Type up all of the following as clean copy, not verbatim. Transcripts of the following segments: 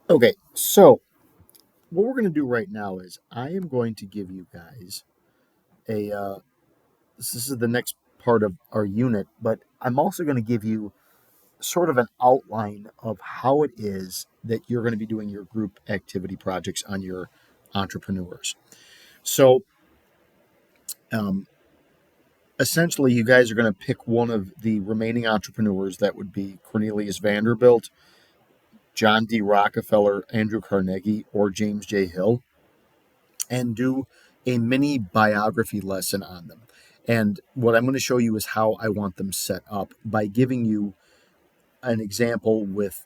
Okay, so what we're going to do right now is I am going to give you guys a. This is the next part of our unit, but I'm also going to give you sort of an outline of how it is that you're going to be doing your group activity projects on your entrepreneurs. So, um, essentially, you guys are going to pick one of the remaining entrepreneurs. That would be Cornelius Vanderbilt, John D. Rockefeller, Andrew Carnegie, or James J. Hill, and do a mini biography lesson on them. And what I'm going to show you is how I want them set up by giving you an example with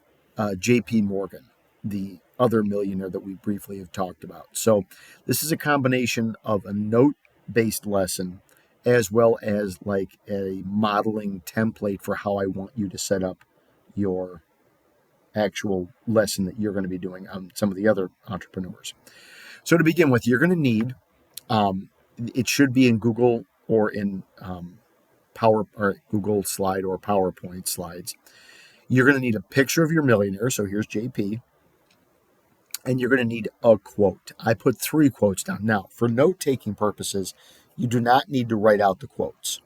J.P. Morgan, the other millionaire that we briefly have talked about. So this is a combination of a note-based lesson as well as like a modeling template for how I want you to set up your actual lesson that you're going to be doing on some of the other entrepreneurs. So to begin with, you're going to need it should be in Google or in Power or Google Slide or PowerPoint slides. You're going to need a picture of your millionaire. So here's JP. And you're going to need a quote. I put 3 quotes down. Now, for note taking purposes, you do not need to write out the quotes.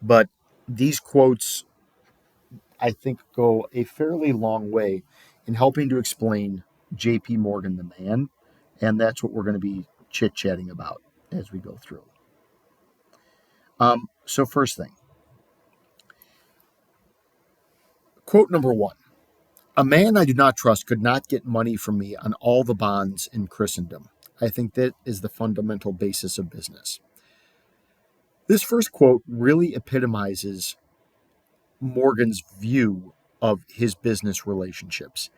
But these quotes, I think, go a fairly long way in helping to explain JP Morgan, the man. And that's what we're going to be chit chatting about as we go through. So, first thing, quote number 1. A man I do not trust could not get money from me on all the bonds in Christendom. I think that is the fundamental basis of business. This first quote really epitomizes Morgan's view of his business relationships.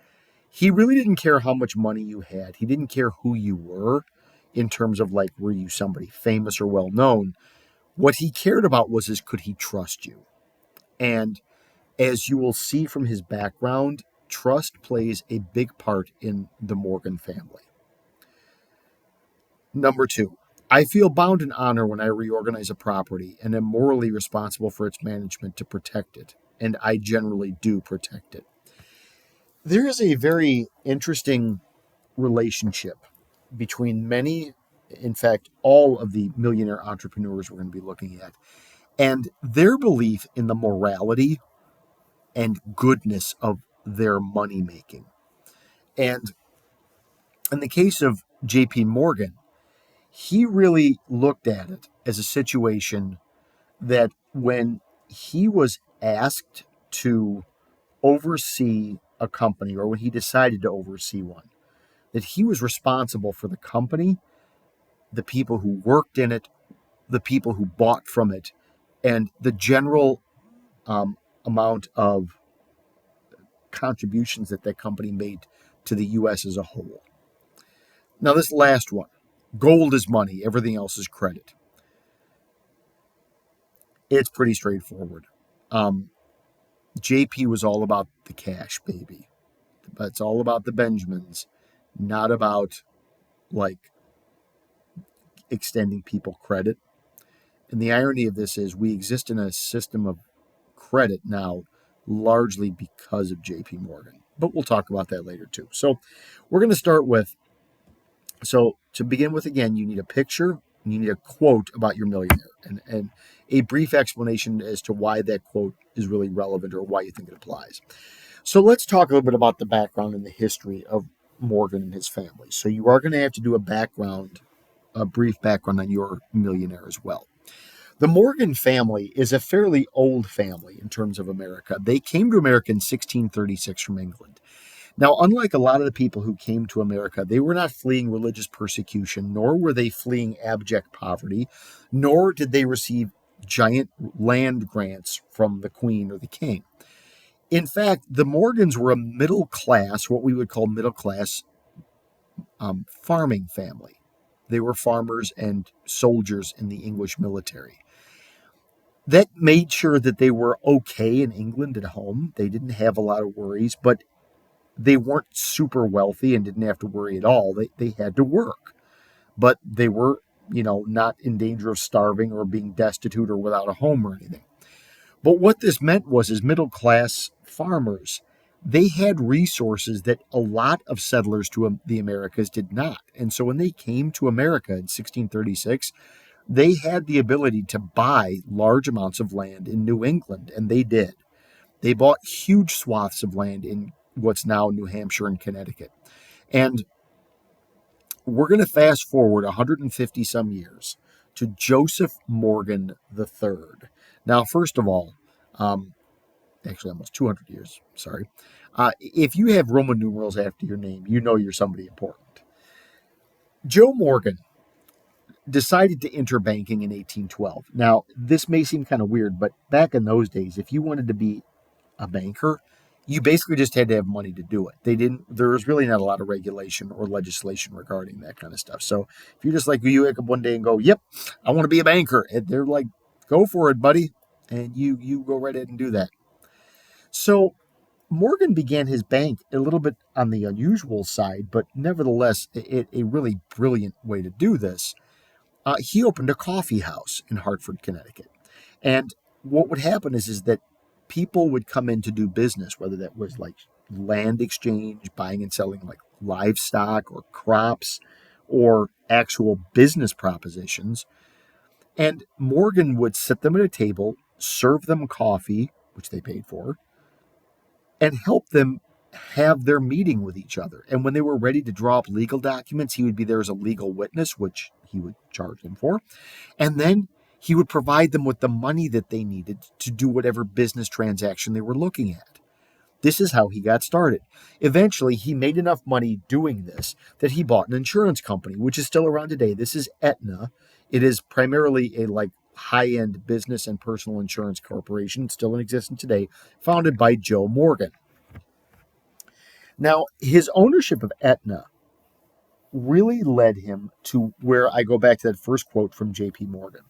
He really didn't care how much money you had. He didn't care who you were in terms of like, were you somebody famous or well known? What he cared about was could he trust you? And as you will see from his background, trust plays a big part in the Morgan family. Number 2, I feel bound in honor when I reorganize a property and am morally responsible for its management to protect it. And I generally do protect it. There is a very interesting relationship between many, in fact, all of the millionaire entrepreneurs we're going to be looking at, and their belief in the morality and goodness of their money making. And in the case of JP Morgan, he really looked at it as a situation that when he was asked to oversee a company or when he decided to oversee one, that he was responsible for the company, the people who worked in it, the people who bought from it, and the general amount of contributions that that company made to the U.S. as a whole. Now, this last one, gold is money, everything else is credit. It's pretty straightforward. Um, JP was all about the cash, baby. It's all about the Benjamins, not about like extending people credit. And the irony of this is we exist in a system of credit now largely because of JP Morgan. But we'll talk about that later too. So we're going to start with so to begin with, again, you need a picture, and you need a quote about your millionaire, and a brief explanation as to why that quote is really relevant or why you think it applies. So let's talk a little bit about the background and the history of Morgan and his family. So you are going to have to do a brief background on your millionaire as well. The Morgan family is a fairly old family in terms of America. They came to America in 1636 from England. Now, unlike a lot of the people who came to America, they were not fleeing religious persecution, nor were they fleeing abject poverty, nor did they receive giant land grants from the Queen or the King. In fact, the Morgans were a middle class, what we would call middle class farming family. They were farmers and soldiers in the English military. That made sure that they were okay in England at home. They didn't have a lot of worries, but they weren't super wealthy and didn't have to worry at all. They had to work, but they were, not in danger of starving or being destitute or without a home or anything. But what this meant was, as middle class farmers, they had resources that a lot of settlers to the Americas did not. And so when they came to America in 1636, they had the ability to buy large amounts of land in New England, and they did. They bought huge swaths of land in what's now New Hampshire and Connecticut. And we're going to fast forward 150 some years to Joseph Morgan III. Now, first of all, actually almost 200 years, sorry. If you have Roman numerals after your name, you know you're somebody important. Joe Morgan decided to enter banking in 1812. Now, this may seem kind of weird, but back in those days, if you wanted to be a banker, you basically just had to have money to do it. There was really not a lot of regulation or legislation regarding that kind of stuff. So if you're just like, you wake up one day and go, yep, I want to be a banker, and they're like, go for it, buddy. And you go right ahead and do that. So Morgan began his bank a little bit on the unusual side, but nevertheless, a really brilliant way to do this. He opened a coffee house in Hartford, Connecticut. And what would happen is that people would come in to do business, whether that was like land exchange, buying and selling like livestock or crops or actual business propositions. And Morgan would sit them at a table, serve them coffee, which they paid for, and help them have their meeting with each other. And when they were ready to draw up legal documents, he would be there as a legal witness, which he would charge them for. And then he would provide them with the money that they needed to do whatever business transaction they were looking at. This is how he got started. Eventually, he made enough money doing this that he bought an insurance company, which is still around today. This is Aetna. It is primarily a high-end business and personal insurance corporation, still in existence today, founded by Joe Morgan. Now, his ownership of Aetna really led him to where I go back to that first quote from J.P. Morgan.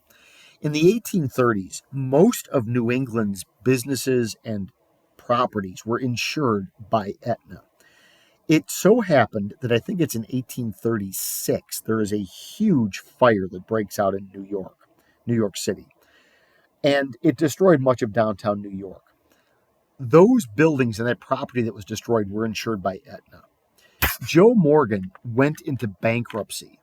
In the 1830s, most of New England's businesses and properties were insured by Aetna. It so happened that I think it's in 1836, there is a huge fire that breaks out in New York City, and it destroyed much of downtown New York. Those buildings and that property that was destroyed were insured by Aetna. Joe Morgan went into bankruptcy.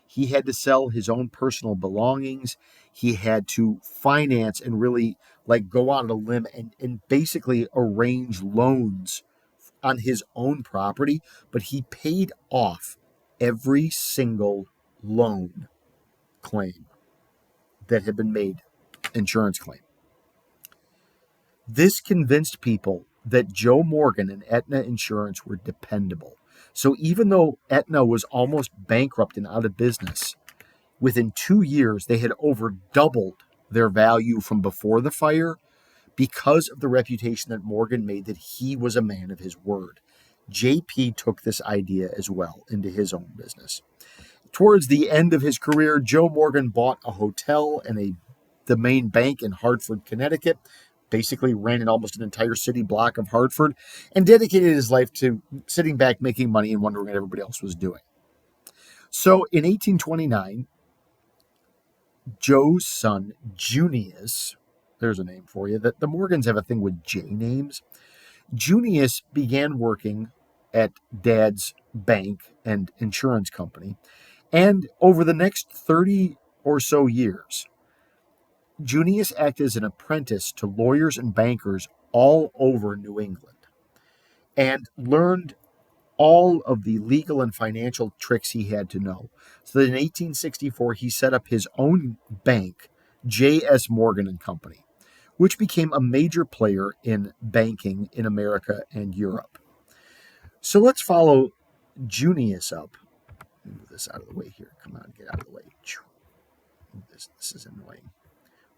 He had to sell his own personal belongings. He had to finance and really go on a limb and basically arrange loans on his own property, but he paid off every single loan claim that had been made, insurance claim. This convinced people that Joe Morgan and Aetna Insurance were dependable. So even though Aetna was almost bankrupt and out of business, within 2 years they had over doubled their value from before the fire because of the reputation that Morgan made that he was a man of his word. JP took this idea as well into his own business. Towards the end of his career, Joe Morgan bought a hotel and the main bank in Hartford, Connecticut, basically ran almost an entire city block of Hartford, and dedicated his life to sitting back, making money, and wondering what everybody else was doing. So in 1829, Joe's son, Junius, there's a name for you, that the Morgans have a thing with J names. Junius began working at Dad's bank and insurance company. And over the next 30 or so years, Junius acted as an apprentice to lawyers and bankers all over New England and learned all of the legal and financial tricks he had to know. So that in 1864, he set up his own bank, J.S. Morgan and Company, which became a major player in banking in America and Europe. So let's follow Junius up. Move this out of the way here. Come on, get out of the way. This is annoying.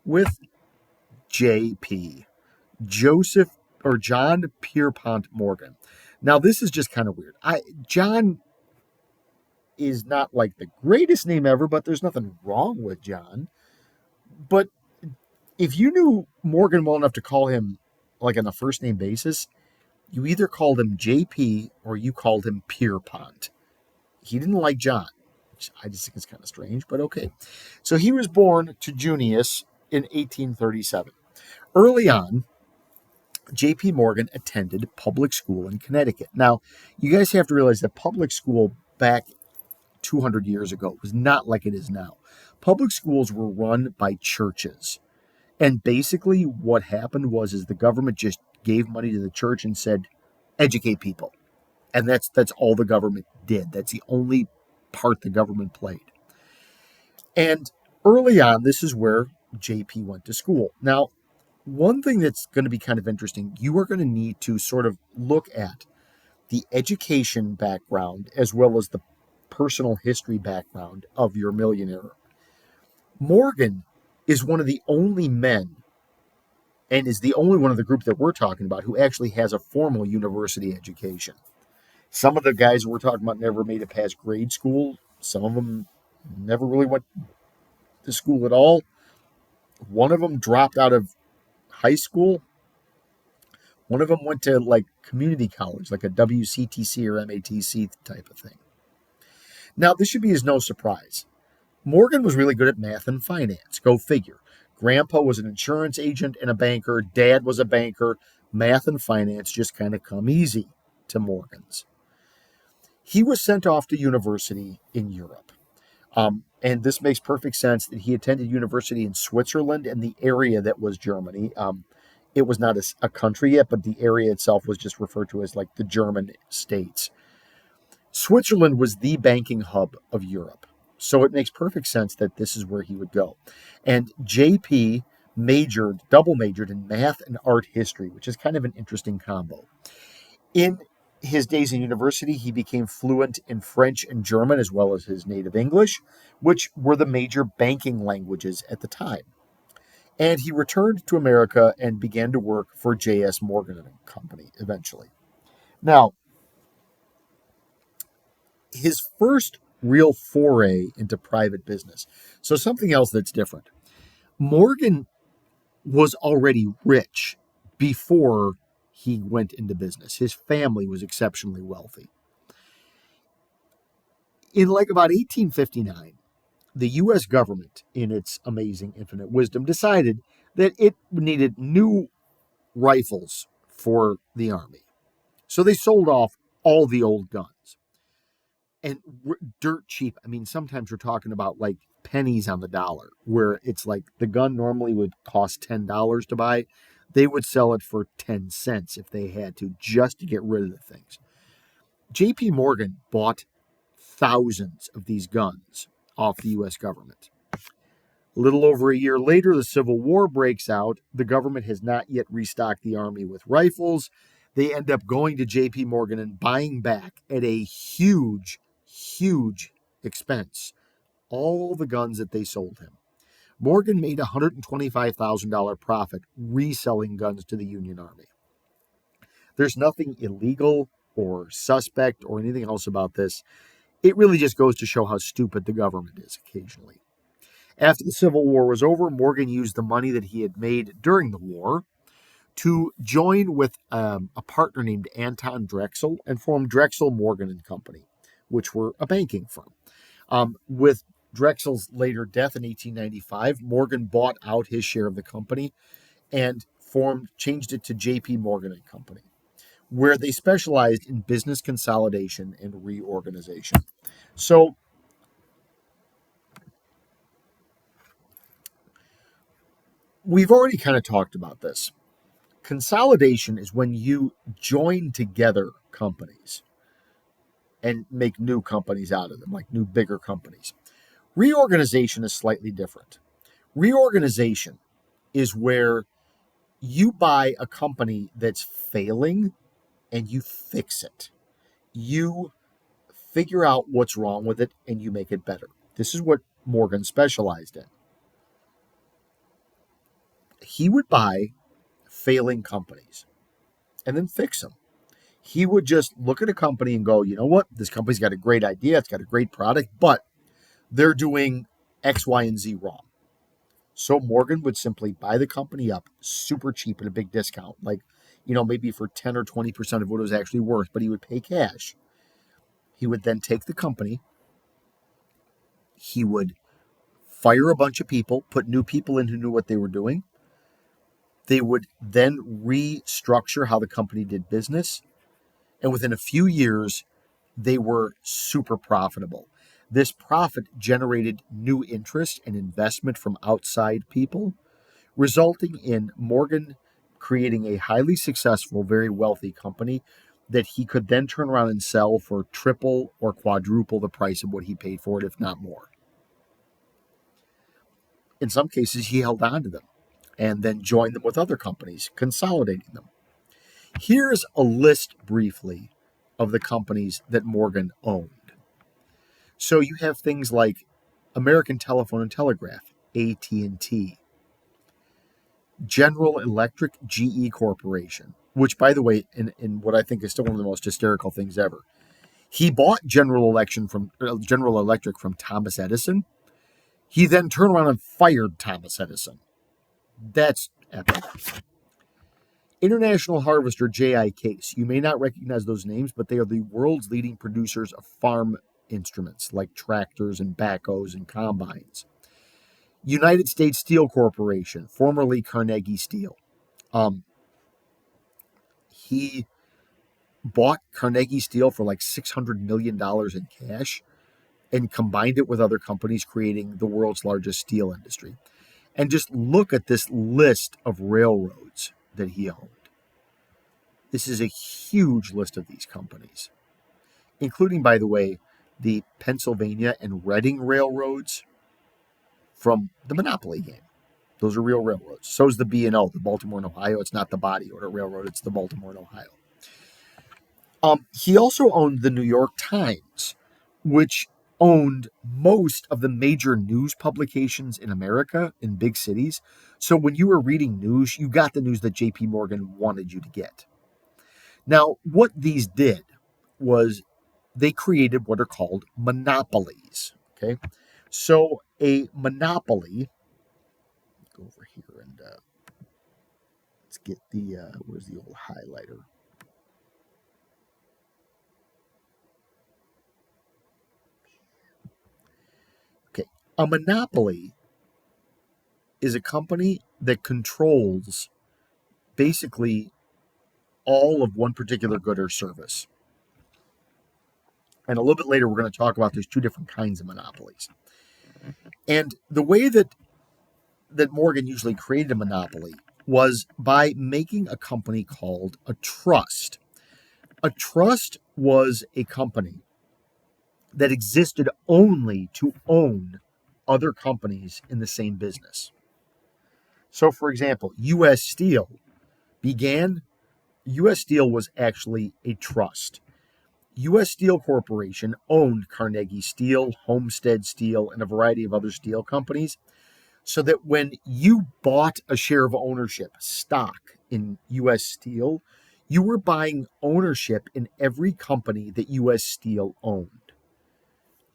With J.P. Joseph or John Pierpont Morgan. Now, this is just kind of weird. John is not the greatest name ever, but there's nothing wrong with John. But if you knew Morgan well enough to call him on a first name basis, you either called him JP or you called him Pierpont. He didn't like John, which I just think is kind of strange, but okay. So he was born to Junius in 1837. Early on, J.P. Morgan attended public school in Connecticut. Now, you guys have to realize that public school back 200 years ago was not like it is now. Public schools were run by churches. And basically what happened was is the government just gave money to the church and said, educate people. And that's all the government did. That's the only part the government played. And early on, this is where JP went to school. Now, one thing that's going to be kind of interesting, you are going to need to sort of look at the education background as well as the personal history background of your millionaire. Morgan is one of the only men and is the only one of the group that we're talking about who actually has a formal university education. Some of the guys we're talking about never made it past grade school. Some of them never really went to school at all. One of them dropped out of high school. One of them went to like community college, like a WCTC or MATC type of thing. Now, this should be as no surprise. Morgan was really good at math and finance. Go figure. Grandpa was an insurance agent and a banker. Dad was a banker. Math and finance just kind of come easy to Morgan's. He was sent off to university in Europe. And this makes perfect sense that he attended university in Switzerland and the area that was Germany. It was not a country yet, but the area itself was just referred to as like the German states. Switzerland was the banking hub of Europe. So it makes perfect sense that this is where he would go. And JP double majored in math and art history, which is kind of an interesting combo. In his days in university, he became fluent in French and German as well as his native English, which were the major banking languages at the time. And he returned to America and began to work for J.S. Morgan and Company eventually. Now, his first real foray into private business. So something else that's different. Morgan was already rich before he went into business. His family was exceptionally wealthy. In like about 1859, the U.S. government, in its amazing infinite wisdom, decided that it needed new rifles for the army. So they sold off all the old guns. And dirt cheap. I mean, sometimes we're talking about like pennies on the dollar, where it's like the gun normally would cost $10 to buy. They would sell it for 10 cents if they had to, just to get rid of the things. JP Morgan bought thousands of these guns off the U.S. government. A little over a year later, the Civil War breaks out. The government has not yet restocked the army with rifles. They end up going to JP Morgan and buying back at a huge expense all the guns that they sold him. Morgan made a $125,000 profit reselling guns to the Union Army. There's nothing illegal or suspect or anything else about this. It really just goes to show how stupid the government is occasionally. After the Civil War was over, Morgan used the money that he had made during the war to join with a partner named Anton Drexel and form Drexel Morgan and Company, which were a banking firm. With Drexel's later death in 1895, Morgan bought out his share of the company and changed it to J.P. Morgan and Company, where they specialized in business consolidation and reorganization. So we've already kind of talked about this. Consolidation is when you join together companies and make new companies out of them, like new, bigger companies. Reorganization is slightly different. Reorganization is where you buy a company that's failing and you fix it. You figure out what's wrong with it and you make it better. This is what Morgan specialized in. He would buy failing companies and then fix them. He would just look at a company and go, you know what? This company's got a great idea. It's got a great product, but they're doing X, Y, and Z wrong. So Morgan would simply buy the company up super cheap at a big discount, like, maybe for 10 or 20% of what it was actually worth, but he would pay cash. He would then take the company. He would fire a bunch of people, put new people in who knew what they were doing. They would then restructure how the company did business. And within a few years, they were super profitable. This profit generated new interest and investment from outside people, resulting in Morgan creating a highly successful, very wealthy company that he could then turn around and sell for triple or quadruple the price of what he paid for it, if not more. In some cases, he held on to them and then joined them with other companies, consolidating them. Here's a list briefly of the companies that Morgan owned. So you have things like American Telephone and Telegraph, AT&T, General Electric, GE Corporation, which, by the way, in what I think is still one of the most hysterical things ever, he bought General Electric from Thomas Edison. He then turned around and fired Thomas Edison. That's epic. International Harvester, J.I. Case. You may not recognize those names, but they are the world's leading producers of farm instruments like tractors and backhoes and combines. United States Steel Corporation, formerly Carnegie Steel. He bought Carnegie Steel for like $600 million in cash and combined it with other companies, creating the world's largest steel industry. And just look at this list of railroads that he owned. This is a huge list of these companies, including, by the way, the Pennsylvania and Reading railroads from the Monopoly game. Those are real railroads. So is the B&O, the Baltimore and Ohio. It's not the Body Order Railroad, it's the Baltimore and Ohio. He also owned the New York Times, which owned most of the major news publications in America in big cities. So when you were reading news, you got the news that J.P. Morgan wanted you to get. Now, what these did was they created what are called monopolies. Okay, so a monopoly. Go over here and let's get the where's the old highlighter? Okay, a monopoly is a company that controls basically all of one particular good or service. And a little bit later, we're going to talk about there's two different kinds of monopolies. And the way that Morgan usually created a monopoly was by making a company called a trust. A trust was a company that existed only to own other companies in the same business. So, for example, U.S. Steel was actually a trust. U.S. Steel Corporation owned Carnegie Steel, Homestead Steel, and a variety of other steel companies, so that when you bought a share of ownership, stock in U.S. Steel, you were buying ownership in every company that U.S. Steel owned.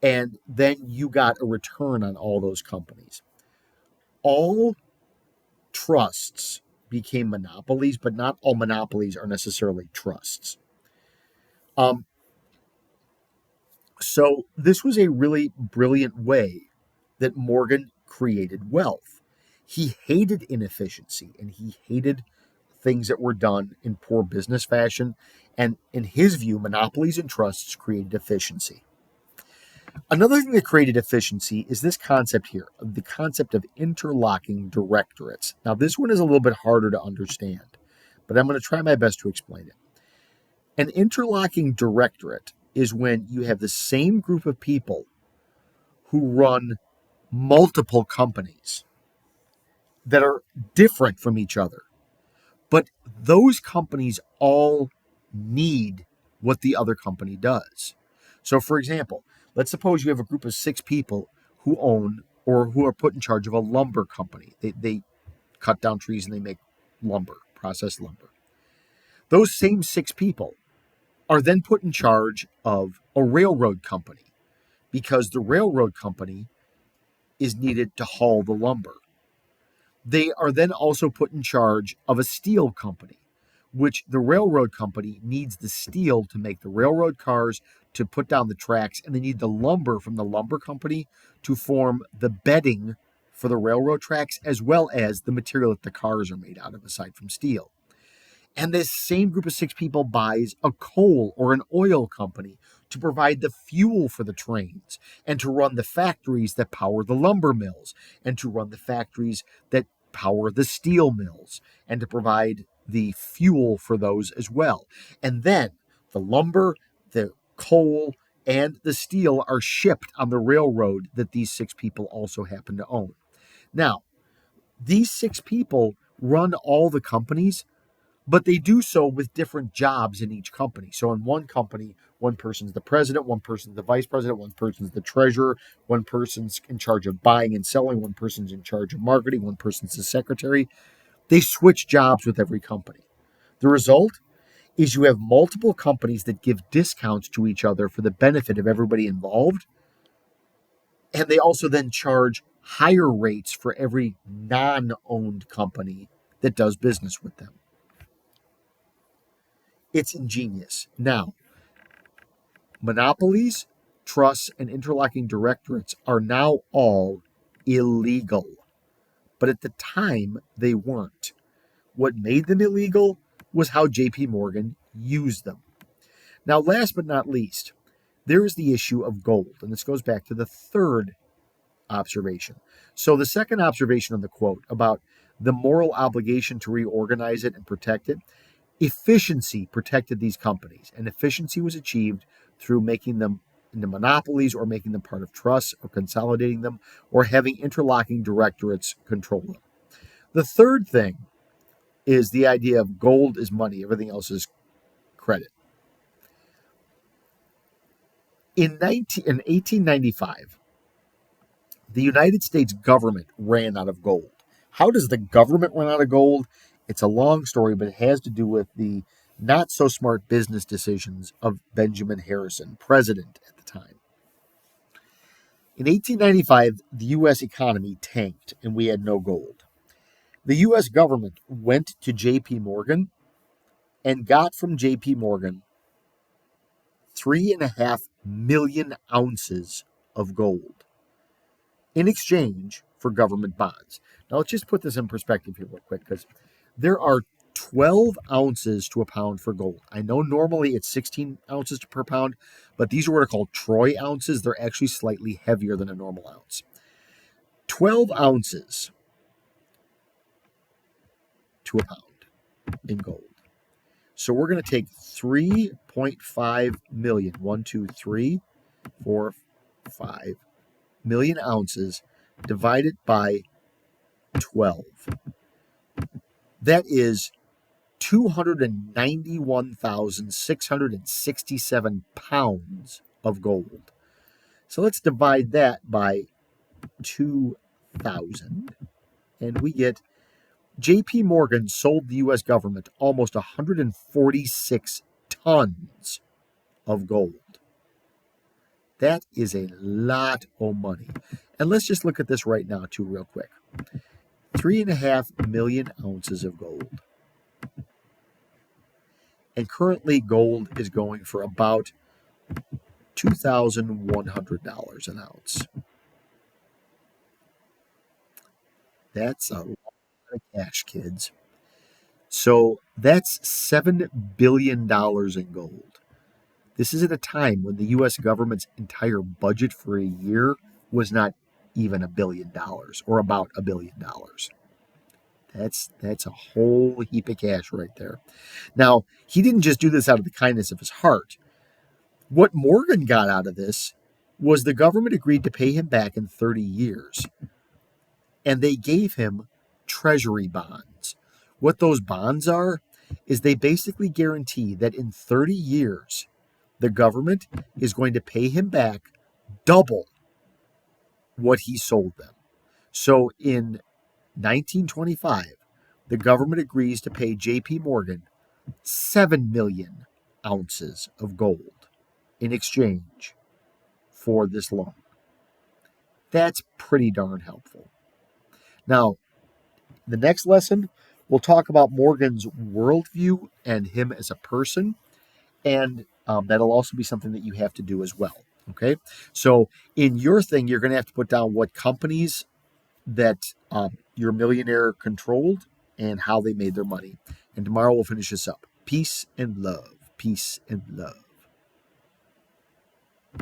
And then you got a return on all those companies. All trusts became monopolies, but not all monopolies are necessarily trusts. So this was a really brilliant way that Morgan created wealth. He hated inefficiency and he hated things that were done in poor business fashion. And in his view, monopolies and trusts created efficiency. Another thing that created efficiency is this concept here, the concept of interlocking directorates. Now, this one is a little bit harder to understand, but I'm going to try my best to explain it. An interlocking directorate is when you have the same group of people who run multiple companies that are different from each other. But those companies all need what the other company does. So, for example, let's suppose you have a group of 6 people who own or who are put in charge of a lumber company. They cut down trees and they make lumber, processed lumber. Those same 6 people are then put in charge of a railroad company because the railroad company is needed to haul the lumber. They are then also put in charge of a steel company, which the railroad company needs the steel to make the railroad cars, to put down the tracks, and they need the lumber from the lumber company to form the bedding for the railroad tracks, as well as the material that the cars are made out of, aside from steel. And this same group of six people buys a coal or an oil company to provide the fuel for the trains and to run the factories that power the lumber mills and to run the factories that power the steel mills and to provide the fuel for those as well. And then the lumber, the coal, and the steel are shipped on the railroad that these six people also happen to own. Now, these six people run all the companies, but they do so with different jobs in each company. So in one company, one person's the president, one person's the vice president, one person's the treasurer, one person's in charge of buying and selling, one person's in charge of marketing, one person's the secretary. They switch jobs with every company. The result is you have multiple companies that give discounts to each other for the benefit of everybody involved. And they also then charge higher rates for every non-owned company that does business with them. It's ingenious. Now, monopolies, trusts, and interlocking directorates are now all illegal. But at the time, they weren't. What made them illegal was how JP Morgan used them. Now, last but not least, there is the issue of gold. And this goes back to the third observation. So, the second observation on the quote about the moral obligation to reorganize it and protect it, efficiency protected these companies, and efficiency was achieved through making them into monopolies or making them part of trusts or consolidating them or having interlocking directorates control them. The third thing is the idea of gold is money, everything else is credit. In 1895, the United States government ran out of gold. How does the government run out of gold? It's a long story, but it has to do with the not so smart business decisions of Benjamin Harrison, president at the time. In 1895, the U.S. economy tanked and we had no gold. The U.S. government went to J.P. Morgan and got from J.P. Morgan 3.5 million ounces of gold in exchange for government bonds. Now, let's just put this in perspective here real quick, because there are 12 ounces to a pound for gold. I know normally it's 16 ounces per pound, but these are what are called troy ounces. They're actually slightly heavier than a normal ounce. 12 ounces to a pound in gold. So we're going to take 3.5 million, 1, 2, 3, 4, 5 million ounces divided by 12. That is 291,667 pounds of gold. So let's divide that by 2,000, and we get J.P. Morgan sold the U.S. government almost 146 tons of gold. That is a lot of money. And let's just look at this right now, too, real quick. 3.5 million ounces of gold. And currently, gold is going for about $2,100 an ounce. That's a lot of cash, kids. So that's $7 billion in gold. This is at a time when the U.S. government's entire budget for a year was not even $1 billion, or about $1 billion. That's a whole heap of cash right there. Now, he didn't just do this out of the kindness of his heart. What Morgan got out of this was the government agreed to pay him back in 30 years. And they gave him treasury bonds. What those bonds are is they basically guarantee that in 30 years, the government is going to pay him back double what he sold them. So in 1925, the government agrees to pay J.P. Morgan 7 million ounces of gold in exchange for this loan. That's pretty darn helpful. Now, the next lesson, we'll talk about Morgan's worldview and him as a person, and that'll also be something that you have to do as well. Okay, so in your thing, you're going to have to put down what companies that your millionaire controlled and how they made their money. And tomorrow we'll finish this up. Peace and love. Peace and love.